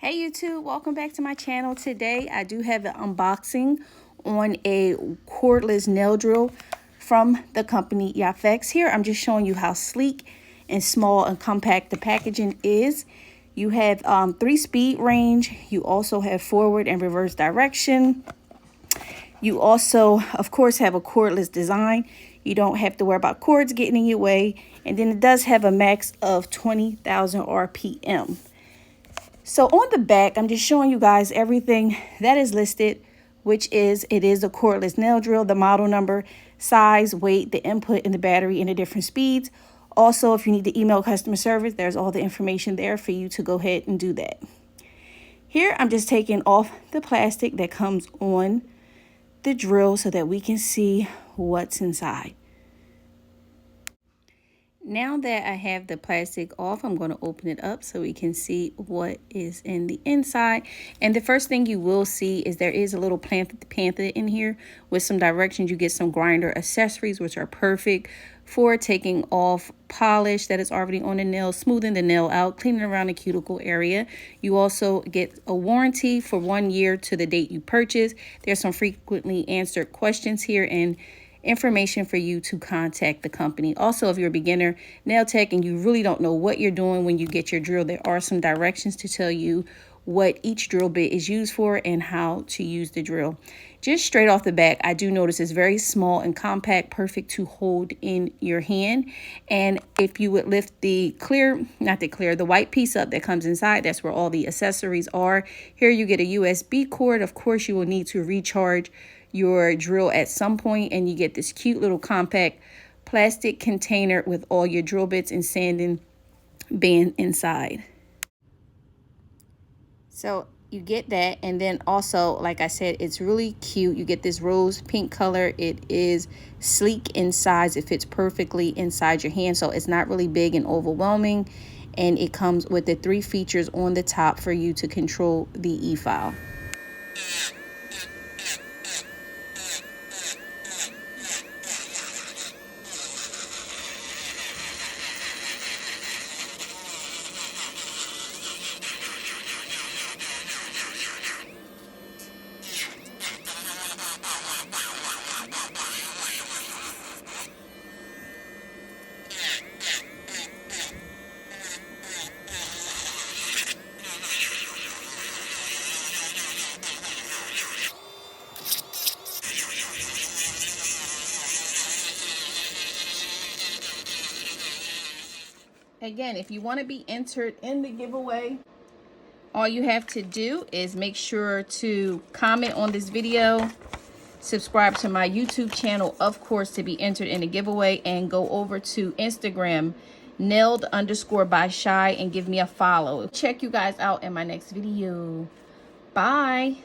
Hey YouTube, welcome back to my channel. Today I do have an unboxing on a cordless nail drill from the company Yafex. Here I'm just showing you how sleek and small and compact the packaging is. You have 3-speed range. You also have forward and reverse direction. You also, of course, have a cordless design. You don't have to worry about cords getting in your way. And then it does have a max of 20,000 RPM. So on the back, I'm just showing you guys everything that is listed, which is, it is a cordless nail drill, the model number, size, weight, the input, and the battery, and the different speeds. Also, if you need to email customer service, there's all the information there for you to go ahead and do that. Here, I'm just taking off the plastic that comes on the drill so that we can see what's inside. Now that I have the plastic off, I'm going to open it up so we can see what is in the inside. And the first thing you will see is there is a little pamphlet in here with some directions. You get some grinder accessories, which are perfect for taking off polish that is already on the nail, smoothing the nail out, cleaning around the cuticle area. You also get a warranty for 1 year to the date you purchase. There's some frequently answered questions here and information for you to contact the company. Also, if you're a beginner nail tech and you really don't know what you're doing when you get your drill, there are some directions to tell you what each drill bit is used for and how to use the drill. Just straight off the back, I do notice it's very small and compact, perfect to hold in your hand. And if you would lift the the white piece up that comes inside, that's where all the accessories are. Here you get a USB cord. Of course, you will need to recharge your drill at some point, and you get this cute little compact plastic container with all your drill bits and sanding band inside. So you get that, and then also, like I said, it's really cute. You get this rose pink color. It is sleek in size. It fits perfectly inside your hand, so it's not really big and overwhelming. And it comes with the 3 features on the top for you to control the e-file. Again, if you want to be entered in the giveaway, all you have to do is make sure to comment on this video, subscribe to my YouTube channel, of course, to be entered in the giveaway, and go over to Instagram, nailed_by shy, and give me a follow. Check you guys out in my next video. Bye.